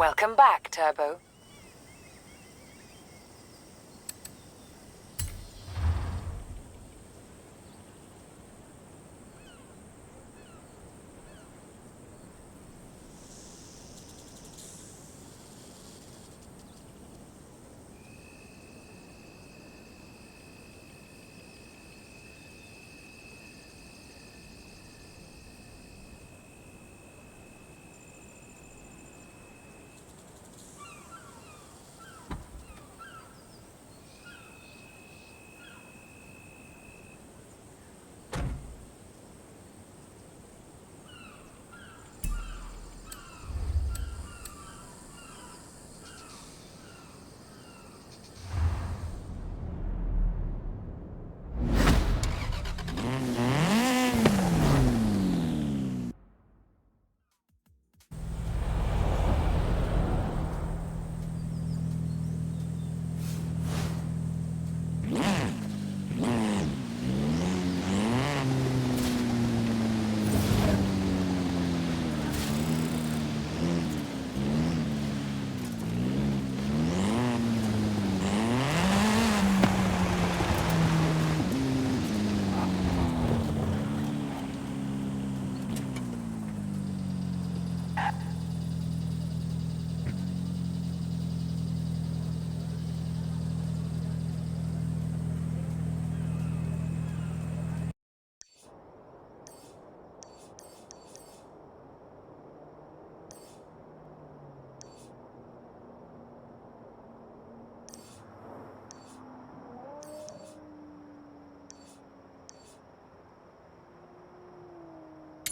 Welcome back, Turbo.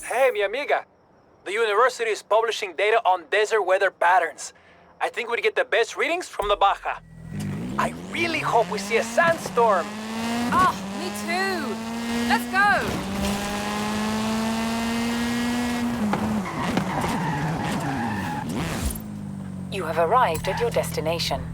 Hey, mi amiga. The university is publishing data on desert weather patterns. I think we'd get the best readings from the Baja. I really hope we see a sandstorm. Oh, me too. Let's go. You have arrived at your destination.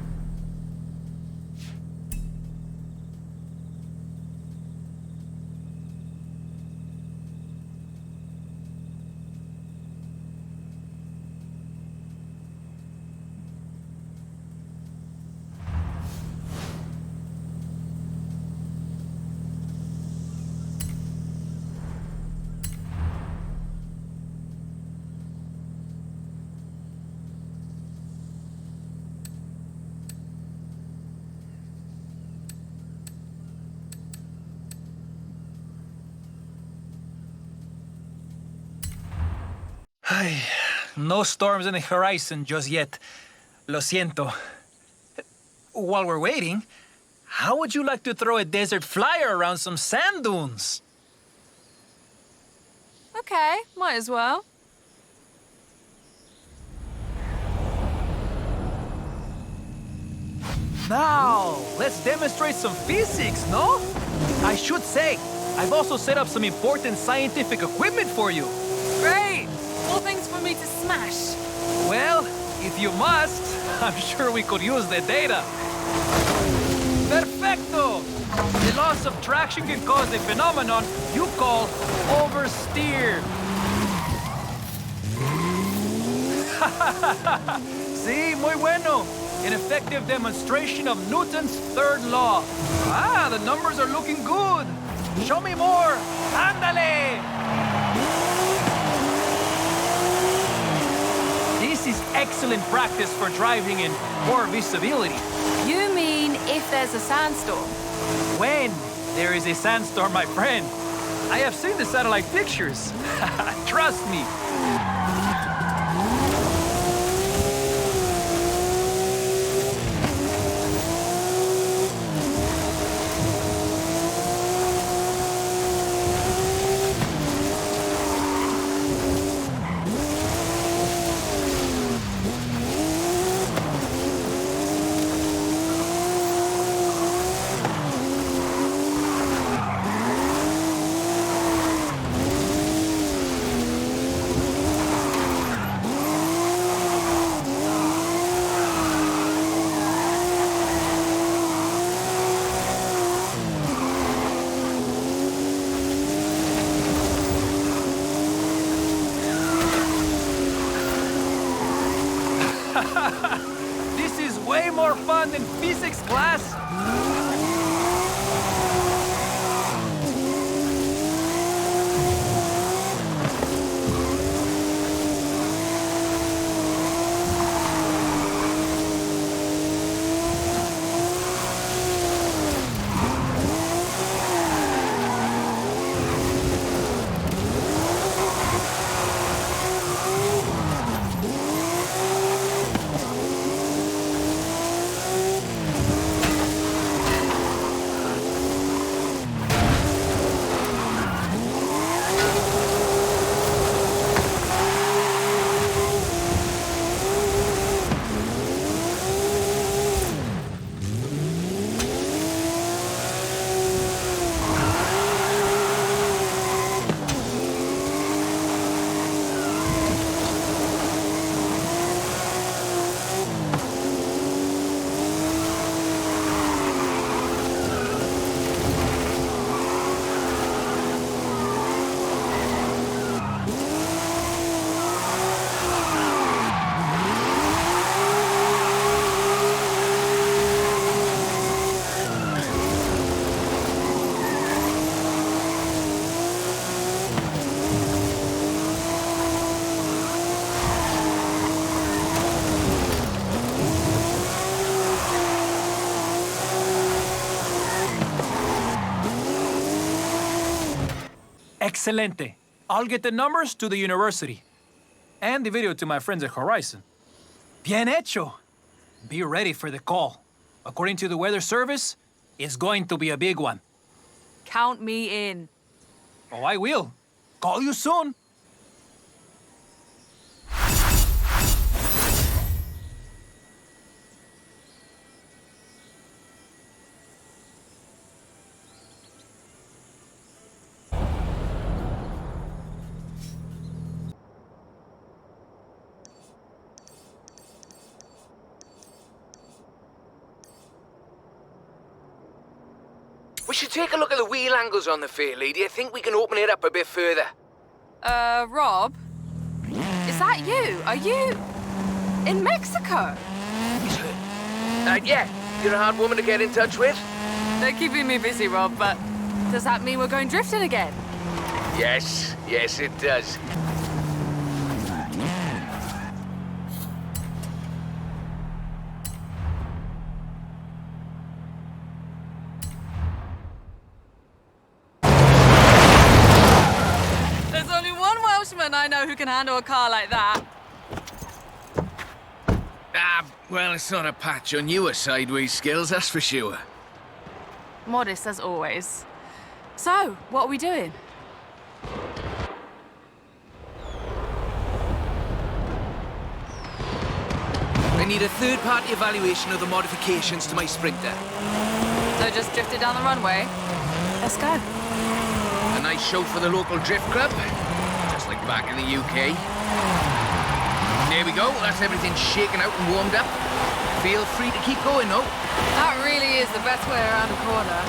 Ay, no storms in the horizon just yet. Lo siento. While we're waiting, how would you like to throw a desert flyer around some sand dunes? Okay, might as well. Now, let's demonstrate some physics, no? I should say, I've also set up some important scientific equipment for you. Great. More things for me to smash. Well, if you must, I'm sure we could use the data. Perfecto! The loss of traction can cause a phenomenon you call oversteer. Sí, muy bueno. An effective demonstration of Newton's third law. Ah, the numbers are looking good. Show me more. Ándale! This is excellent practice for driving in poor visibility. You mean if there's a sandstorm? When there is a sandstorm, my friend. I have seen the satellite pictures. Trust me. more fun than physics class. Excelente. I'll get the numbers to the university. And the video to my friends at Horizon. Bien hecho. Be ready for the call. According to the weather service, it's going to be a big one. Count me in. Oh, I will. Call you soon. We should take a look at the wheel angles on the fair lady. I think we can open it up a bit further. Rob? Is that you? Are you in Mexico? Yeah, you're a hard woman to get in touch with. They're keeping me busy, Rob, but does that mean we're going drifting again? Yes, it does. There's only one Welshman I know who can handle a car like that. Well, it's not a patch on your sideways skills, that's for sure. Modest as always. So, what are we doing? I need a third-party evaluation of the modifications to my Sprinter. So just drifted down the runway? Let's go. A nice show for the local drift club, just like back in the UK. There we go, that's everything shaken out and warmed up. Feel free to keep going, though. That really is the best way around a corner.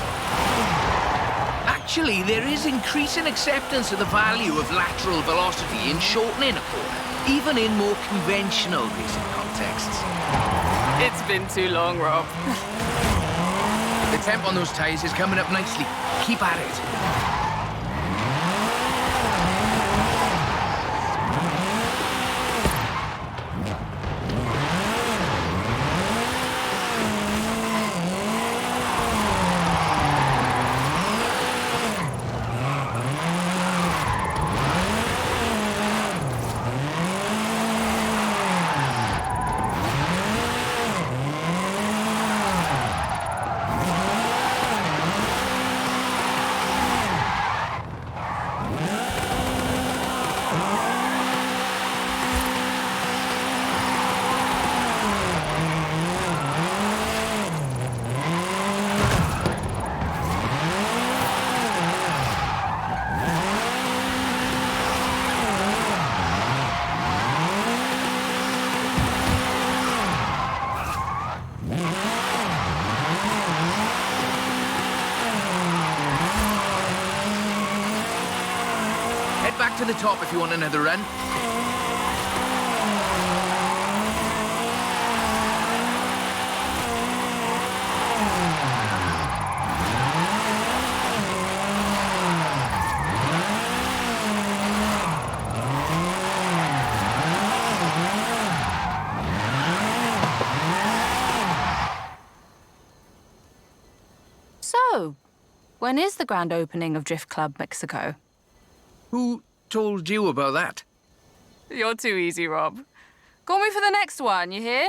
Actually, there is increasing acceptance of the value of lateral velocity in shortening a corner, even in more conventional racing contexts. It's been too long, Rob. The temp on those tyres is coming up nicely. Keep at it. Back to the top if you want another run. When is the grand opening of Drift Club Mexico? Who told you about that? You're too easy, Rob. Call me for the next one, you hear?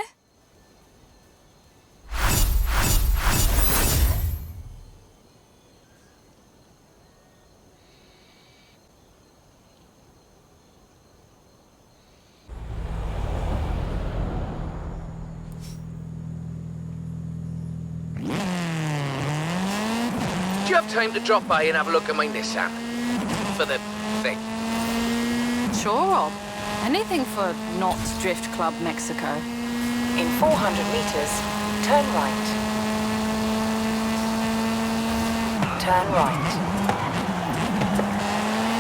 Do you have time to drop by and have a look at my Nissan? For the thing. Sure, Rob. Anything for not Drift Club Mexico. In 400 meters, turn right. Turn right.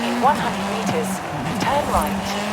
In 100 meters, turn right.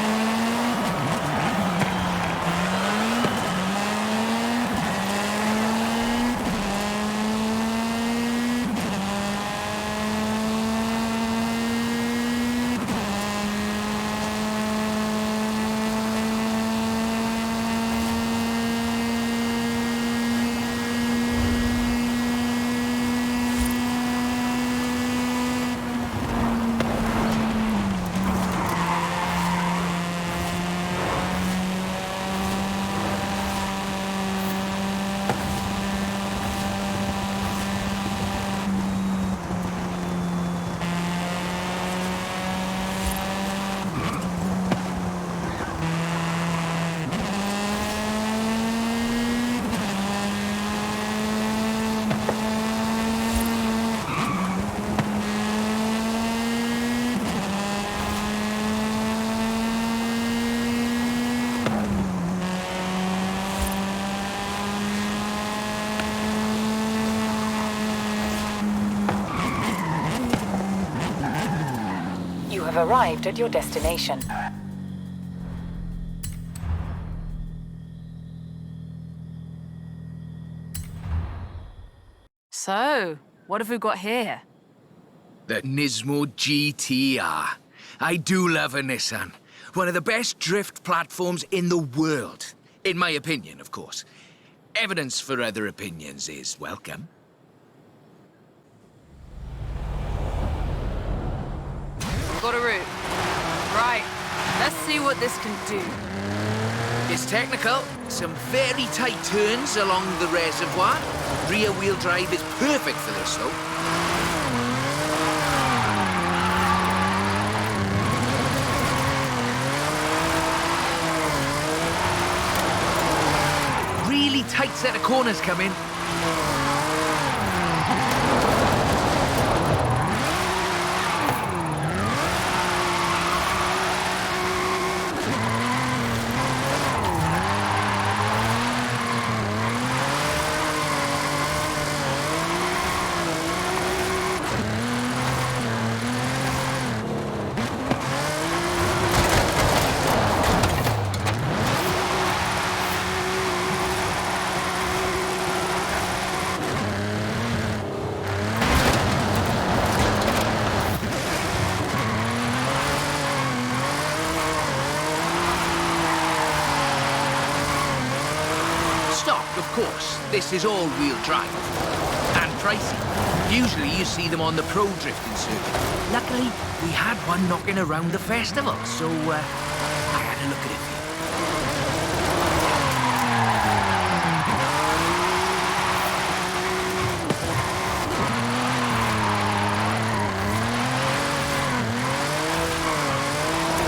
You have arrived at your destination. So, what have we got here? The Nismo GTR. I do love a Nissan. One of the best drift platforms in the world. In my opinion, of course. Evidence for other opinions is welcome. Got a route. Right, let's see what this can do. It's technical. Some very tight turns along the reservoir. Rear-wheel drive is perfect for this, though. Really tight set of corners coming. Of course, this is all-wheel drive. And pricey. Usually you see them on the pro drifting circuit. Luckily, we had one knocking around the festival, so I had a look at it for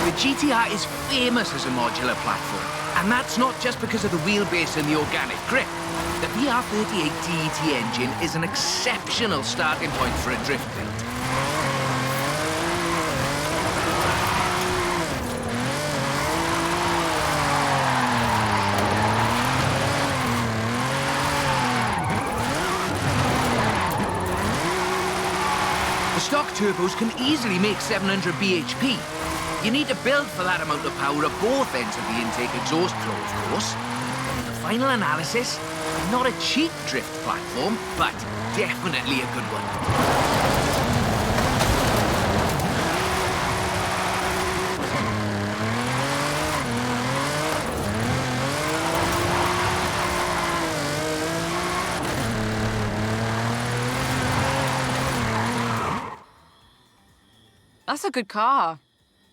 you. The GTR is famous as a modular platform. And that's not just because of the wheelbase and the organic grip. The VR38 DET engine is an exceptional starting point for a drift build. The stock turbos can easily make 700 bhp. You need to build for that amount of power at both ends of the intake exhaust flow, of course. The final analysis, not a cheap drift platform, but definitely a good one. That's a good car.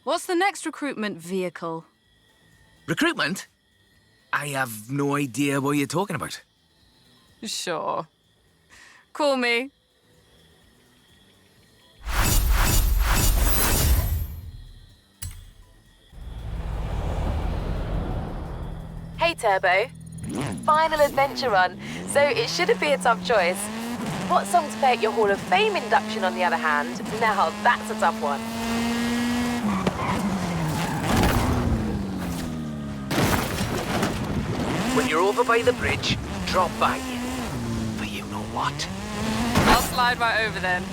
What's the next recruitment vehicle? Recruitment? I have no idea what you're talking about. Sure. Call me. Hey Turbo. Final adventure run, so it shouldn't be a tough choice. What song to play at your Hall of Fame induction, on the other hand? Now that's a tough one. When you're over by the bridge, drop by. But you know what? I'll slide right over then.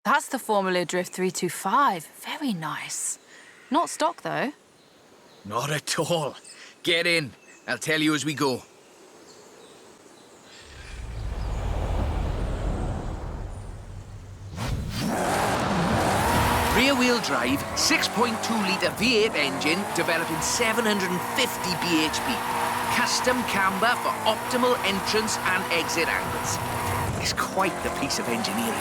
That's the Formula Drift 325. Very nice. Not stock, though. Not at all. Get in. I'll tell you as we go. Rear-wheel drive, 6.2-litre V8 engine, developing 750 bhp. Custom camber for optimal entrance and exit angles. It's quite the piece of engineering.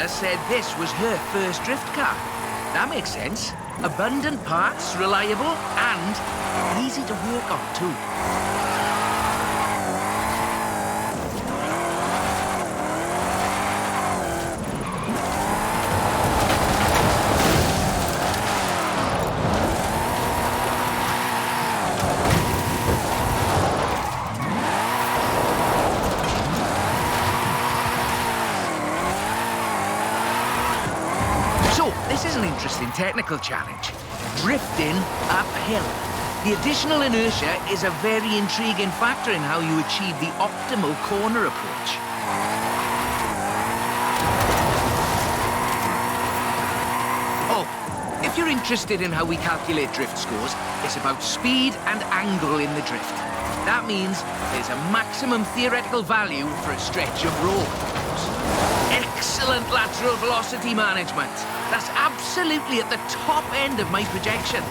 Said this was her first drift car. That makes sense. Abundant parts, reliable, and easy to work on too. This is an interesting technical challenge. Drifting uphill. The additional inertia is a very intriguing factor in how you achieve the optimal corner approach. Oh, if you're interested in how we calculate drift scores, it's about speed and angle in the drift. That means there's a maximum theoretical value for a stretch of road. Excellent lateral velocity management. That's absolutely at the top end of my projections.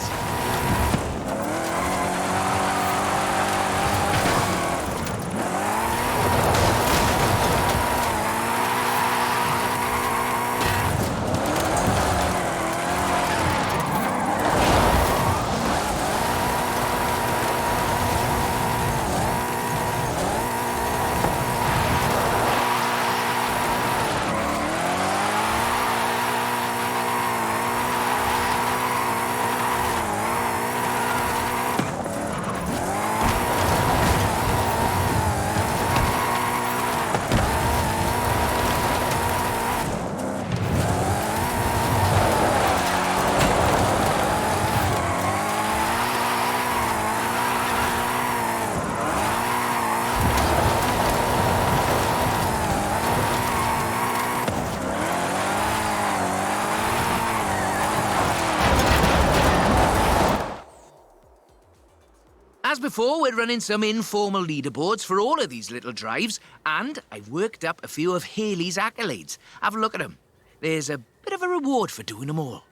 As before, we're running some informal leaderboards for all of these little drives, and I've worked up a few of Haley's accolades. Have a look at them. There's a bit of a reward for doing them all.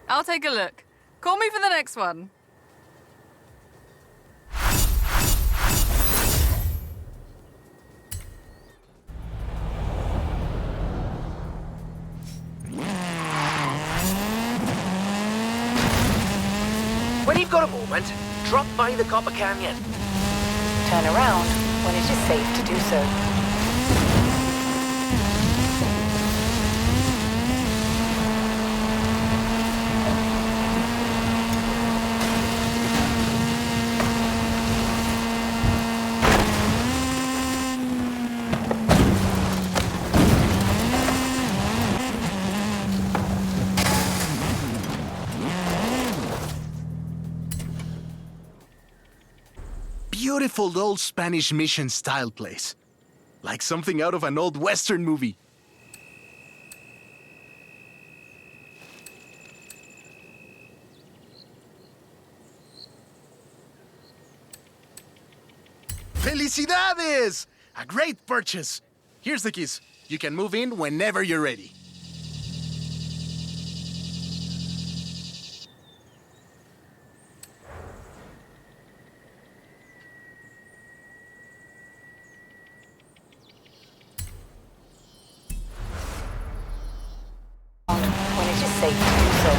I'll take a look. Call me for the next one. When you've got a moment, drop by the Copper Canyon. Turn around when it is safe to do so. Beautiful old Spanish mission-style place. Like something out of an old Western movie. Felicidades! A great purchase. Here's the keys. You can move in whenever you're ready. When it is safe to do so.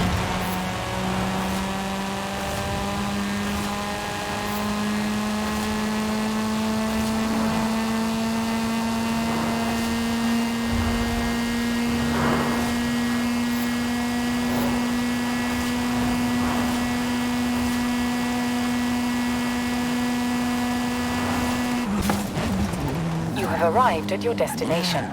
You have arrived at your destination.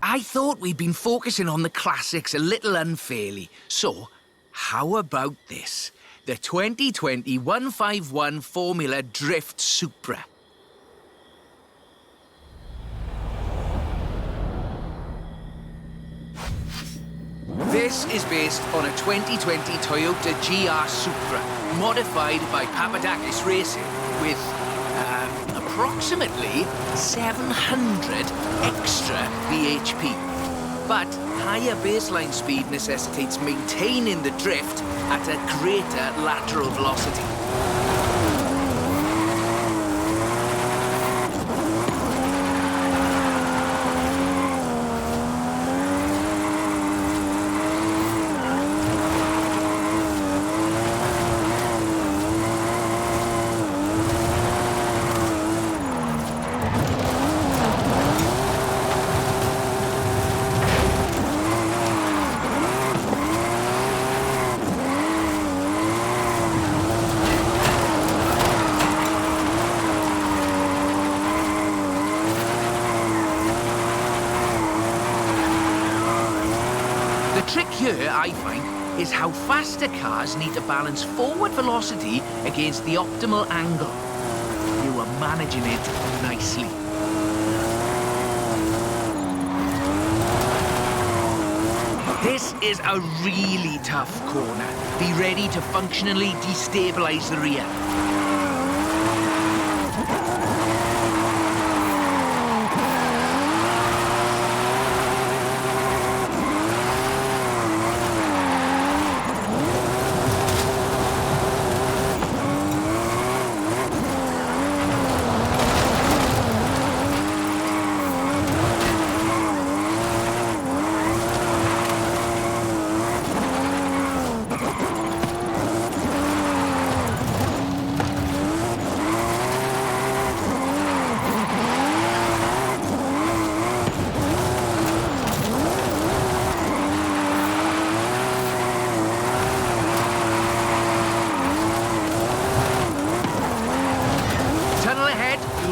I thought we'd been focusing on the classics a little unfairly. So, how about this? The 2020 151 Formula Drift Supra. This is based on a 2020 Toyota GR Supra, modified by Papadakis Racing, with approximately 700 extra bhp. But higher baseline speed necessitates maintaining the drift at a greater lateral velocity. The trick here, I find, is how faster cars need to balance forward velocity against the optimal angle. You are managing it nicely. This is a really tough corner. Be ready to functionally destabilize the rear.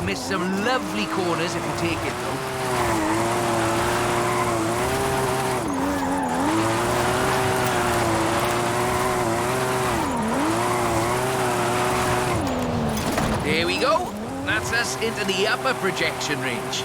Miss some lovely corners if you take it, though. There we go. That's us into the upper projection range.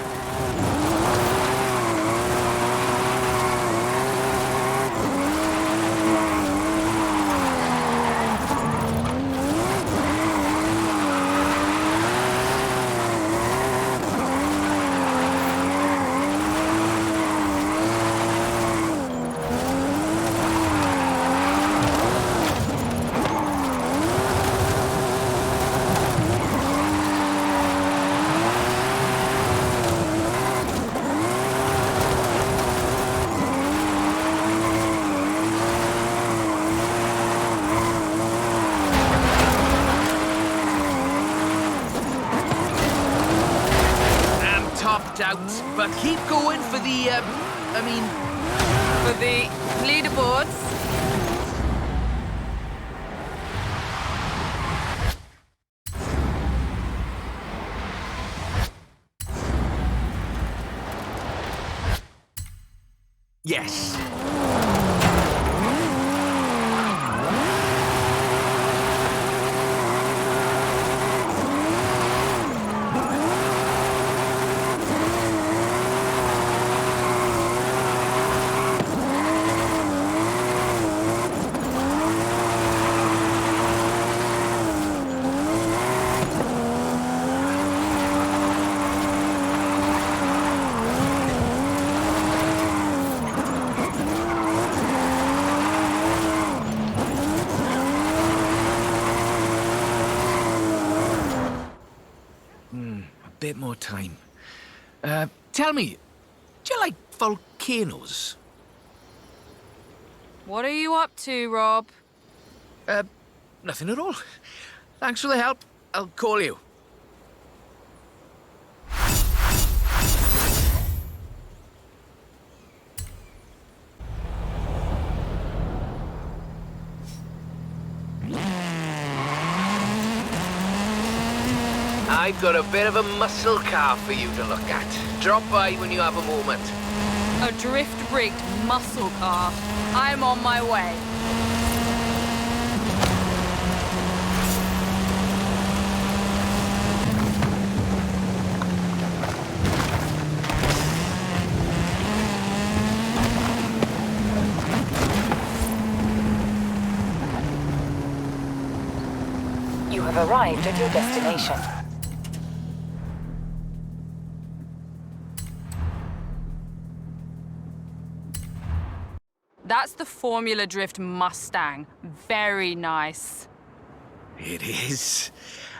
Out, but keep going for the, For the leaderboards. yes. Bit more time. Tell me, do you like volcanoes? What are you up to, Rob? Nothing at all. Thanks for the help. I'll call you. I've got a bit of a muscle car for you to look at. Drop by when you have a moment. A drift-rigged muscle car. I'm on my way. You have arrived at your destination. That's the Formula Drift Mustang. Very nice. It is.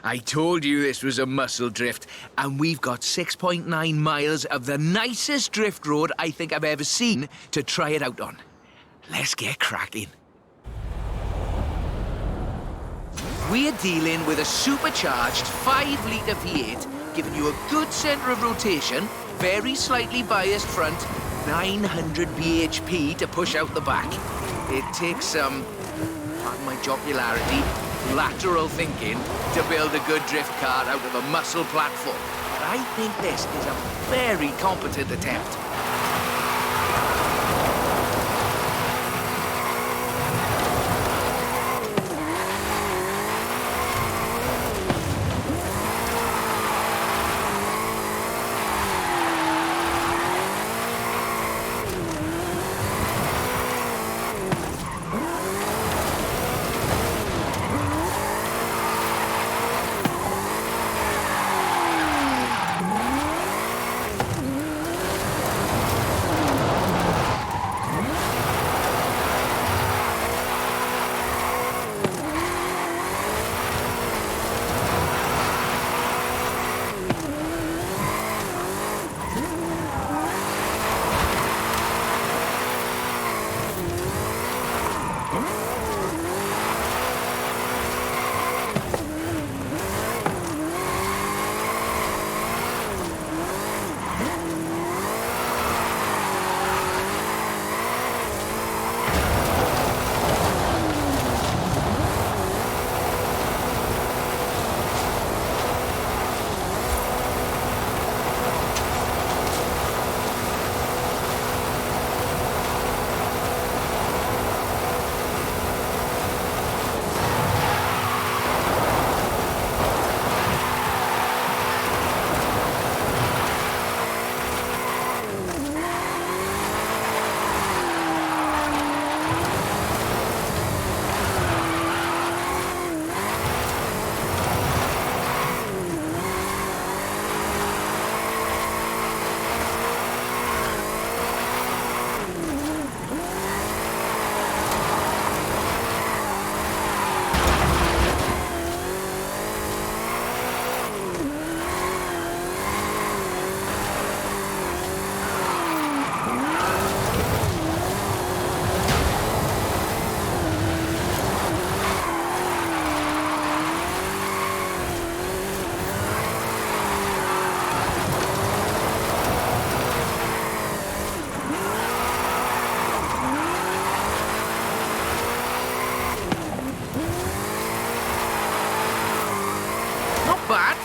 I told you this was a muscle drift, and we've got 6.9 miles of the nicest drift road I think I've ever seen to try it out on. Let's get cracking. We're dealing with a supercharged 5-litre V8, giving you a good centre of rotation, very slightly biased front, 900 bhp to push out the back. It takes some, pardon my jocularity, lateral thinking to build a good drift car out of a muscle platform. But I think this is a very competent attempt.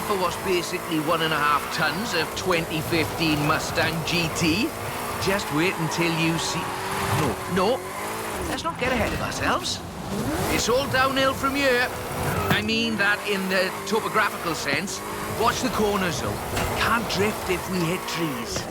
for what's basically 1.5 tons of 2015 Mustang GT. Just wait until you see... No. Let's not get ahead of ourselves. It's all downhill from here. I mean that in the topographical sense. Watch the corners, though. Can't drift if we hit trees.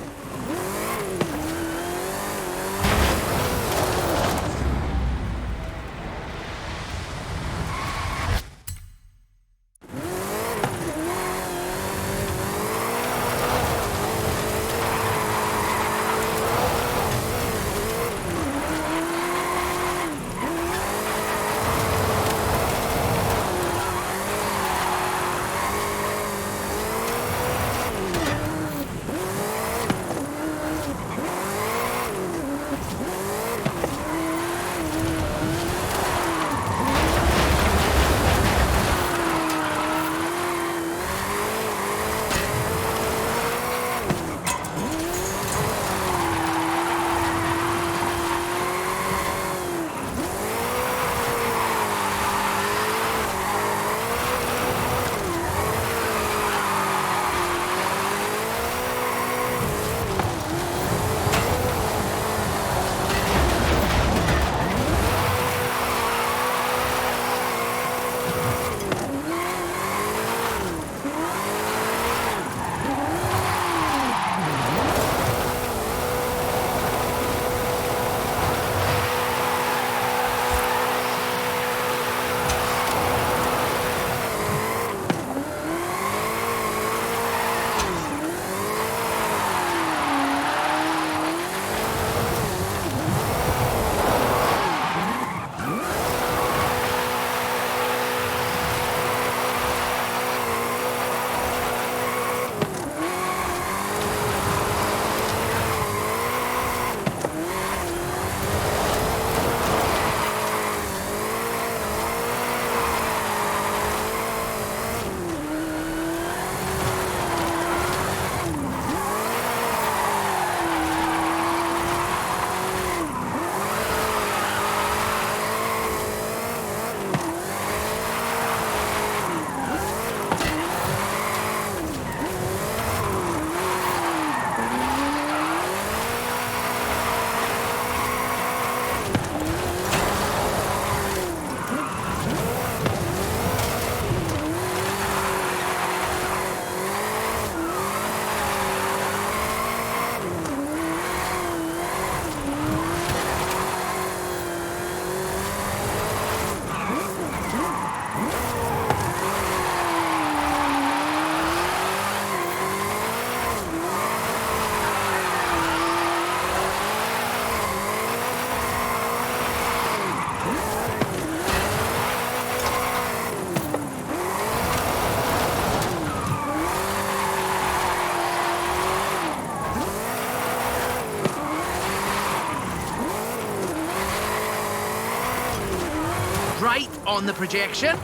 Right on the projection.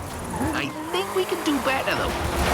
I think we can do better, though.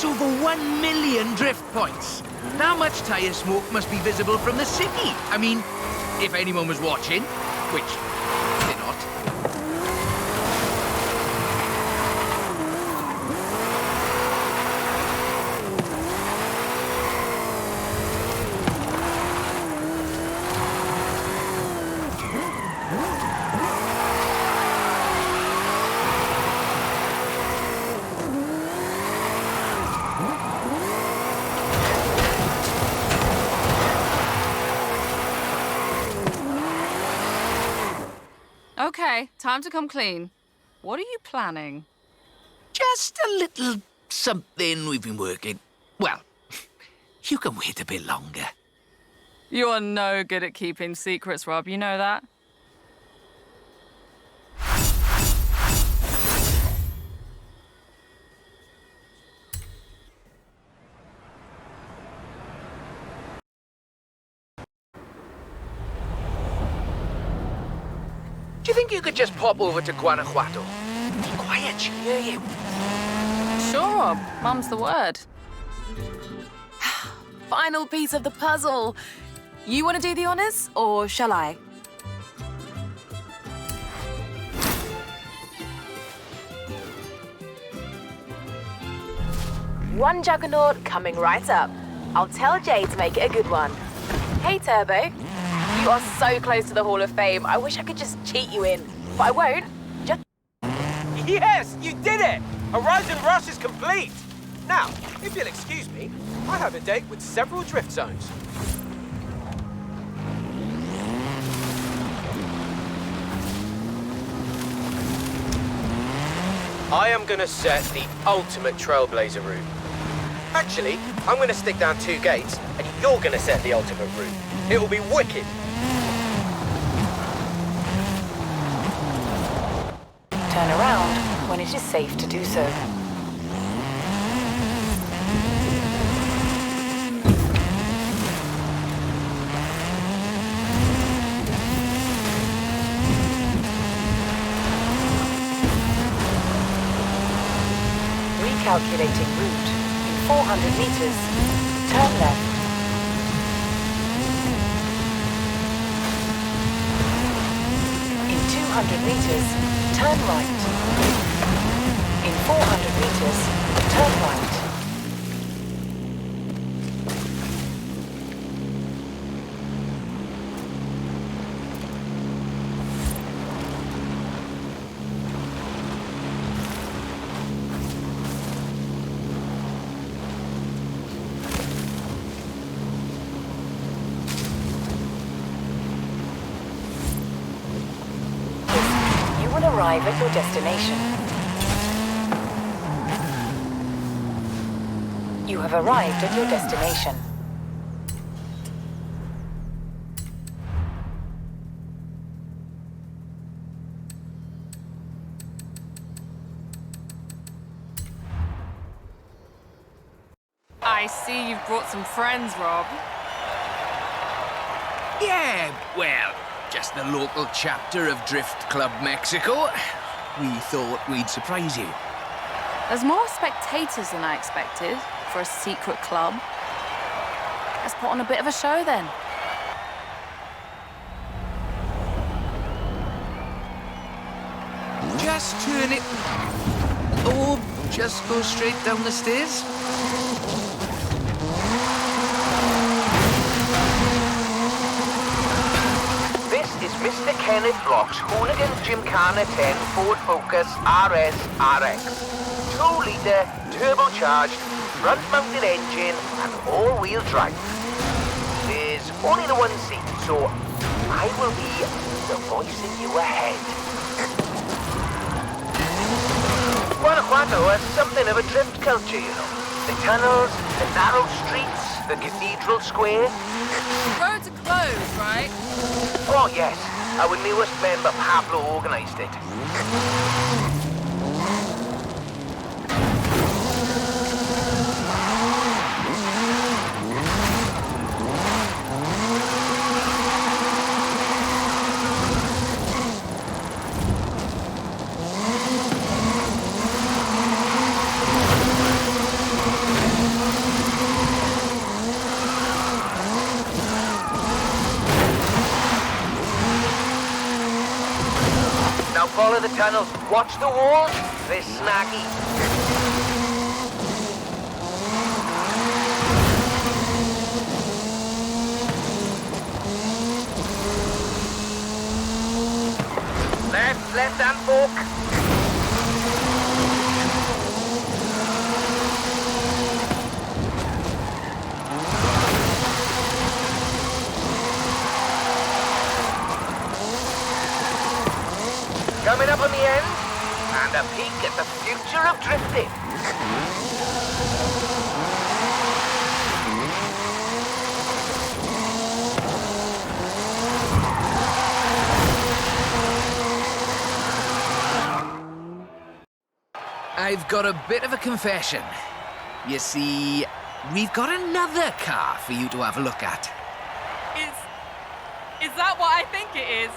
Over 1 million drift points. How much tyre smoke must be visible from the city? I mean, if anyone was watching, which they're not. Okay, time to come clean. What are you planning? Just a little something we've been working. Well, you can wait a bit longer. You're no good at keeping secrets, Rob. You know that? Do you think you could just pop over to Guanajuato? Be quiet, she'll hear you. Sure, Rob. Mum's the word. Final piece of the puzzle. You want to do the honors, or shall I? One juggernaut coming right up. I'll tell Jay to make it a good one. Hey, Turbo. You are so close to the Hall of Fame. I wish I could just cheat you in, but I won't. Just... Yes, you did it! Horizon Rush is complete! Now, if you'll excuse me, I have a date with several drift zones. I am gonna set the ultimate trailblazer route. Actually, I'm gonna stick down 2 gates, and you're gonna set the ultimate route. It'll be wicked. Turn around when it is safe to do so. Recalculating route. In 400 meters, turn left. In 200 meters, turn right. In 400 meters, turn right. You will arrive at your destination. You have arrived at your destination. I see you've brought some friends, Rob. Yeah, well, just the local chapter of Drift Club Mexico. We thought we'd surprise you. There's more spectators than I expected for a secret club. Let's put on a bit of a show then. Just turn it... Or just go straight down the stairs. This is Mr. Kenneth Block's Hooligan Gymkhana 10 Ford Focus RS RX. 2-litre, turbocharged, front-mounted engine and all-wheel drive. There's only the one seat, so I will be the voice in your head. Guanajuato has something of a drift culture, you know. The tunnels, the narrow streets, the cathedral square. The roads are closed, right? Oh, yes. Our newest member, Pablo, organised it. Now follow the tunnels. Watch the walls. They're snaggy. Left hand fork. Coming up on the end, and a peek at the future of drifting. I've got a bit of a confession. You see, we've got another car for you to have a look at. Is that what I think it is?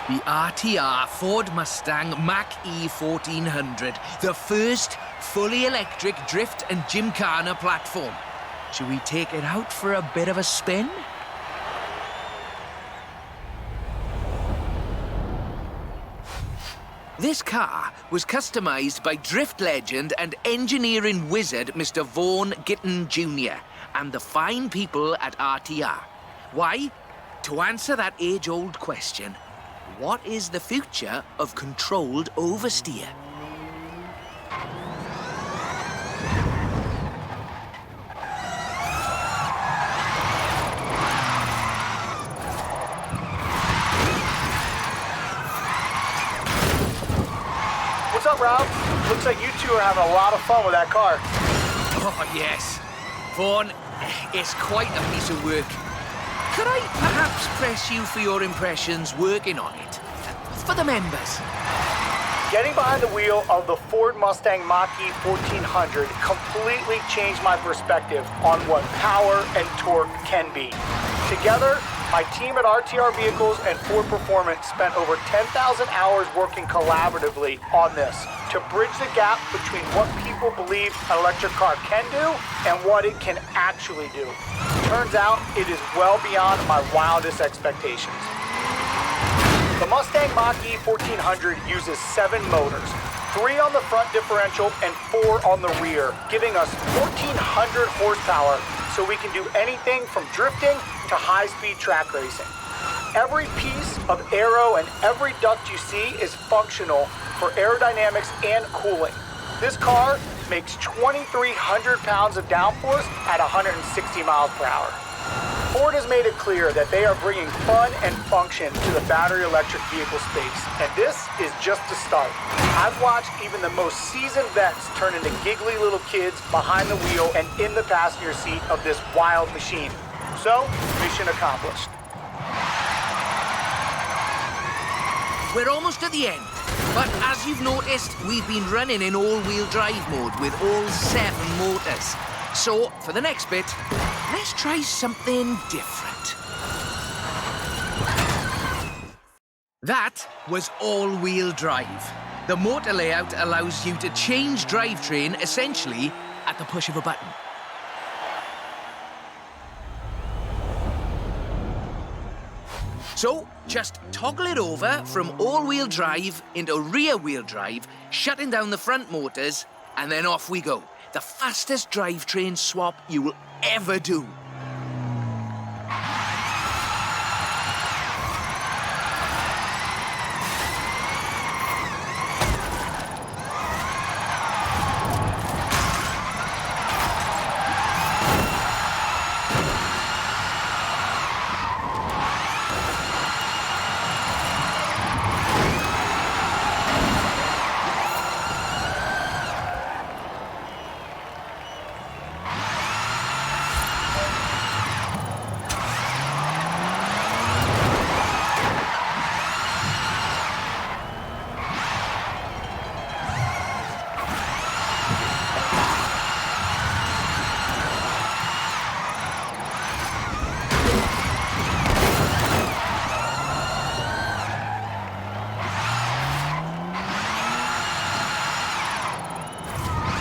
The RTR Ford Mustang Mach-E 1400, the first fully electric drift and gymkhana platform. Should we take it out for a bit of a spin? This car was customized by drift legend and engineering wizard Mr. Vaughan Gitton Jr. and the fine people at RTR. Why? To answer that age-old question, what is the future of controlled oversteer? What's up, Rob? Looks like you two are having a lot of fun with that car. Oh, yes. Vaughan, it's quite a piece of work. Could I perhaps press you for your impressions working on it? For the members. Getting behind the wheel of the Ford Mustang Mach-E 1400 completely changed my perspective on what power and torque can be. Together, my team at RTR Vehicles and Ford Performance spent over 10,000 hours working collaboratively on this to bridge the gap between what people believe an electric car can do and what it can actually do. Turns out it is well beyond my wildest expectations. The Mustang Mach-E 1400 uses 7 motors, 3 on the front differential and 4 on the rear, giving us 1,400 horsepower so we can do anything from drifting to high-speed track racing. Every piece of aero and every duct you see is functional for aerodynamics and cooling. This car makes 2,300 pounds of downforce at 160 miles per hour. Ford has made it clear that they are bringing fun and function to the battery electric vehicle space, and this is just the start. I've watched even the most seasoned vets turn into giggly little kids behind the wheel and in the passenger seat of this wild machine. So, mission accomplished. We're almost at the end, but as you've noticed, we've been running in all-wheel drive mode with all 7 motors. So, for the next bit, let's try something different. That was all-wheel drive. The motor layout allows you to change drivetrain essentially at the push of a button. So, just toggle it over from all-wheel drive into rear-wheel drive, shutting down the front motors, and then off we go. The fastest drivetrain swap you will ever do.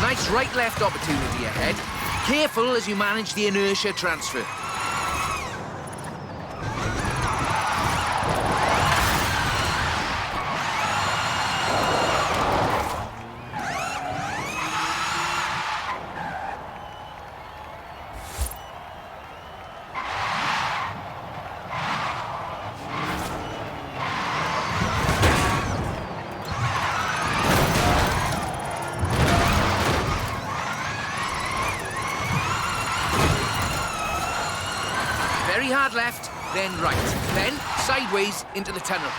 Nice right-left opportunity ahead. Careful as you manage the inertia transfer. Very hard left, then right, then sideways into the tunnel.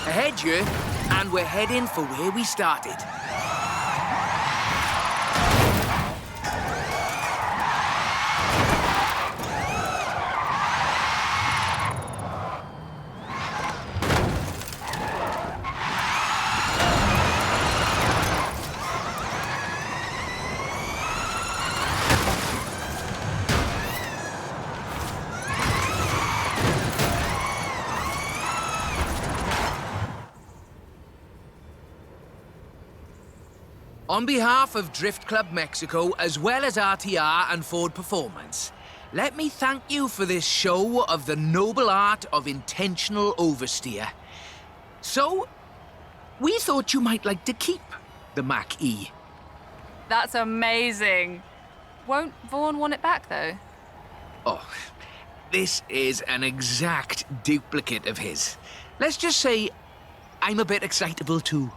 Ahead here, and we're heading for where we started. On behalf of Drift Club Mexico, as well as RTR and Ford Performance, let me thank you for this show of the noble art of intentional oversteer. So, we thought you might like to keep the Mach-E. That's amazing. Won't Vaughan want it back, though? Oh, this is an exact duplicate of his. Let's just say I'm a bit excitable too.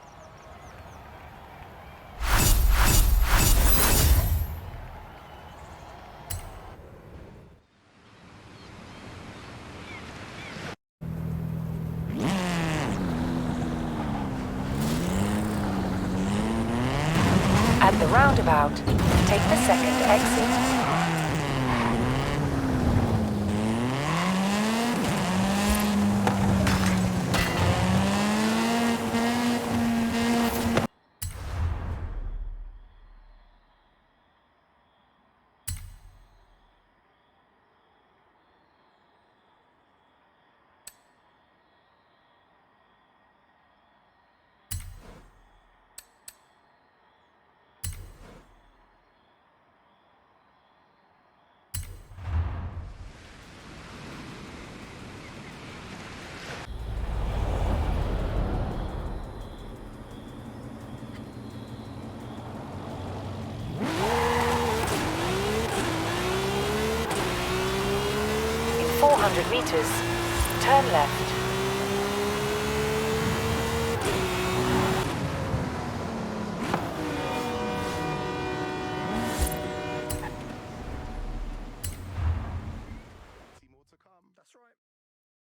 At the roundabout, take the second exit. In 400 meters, turn left.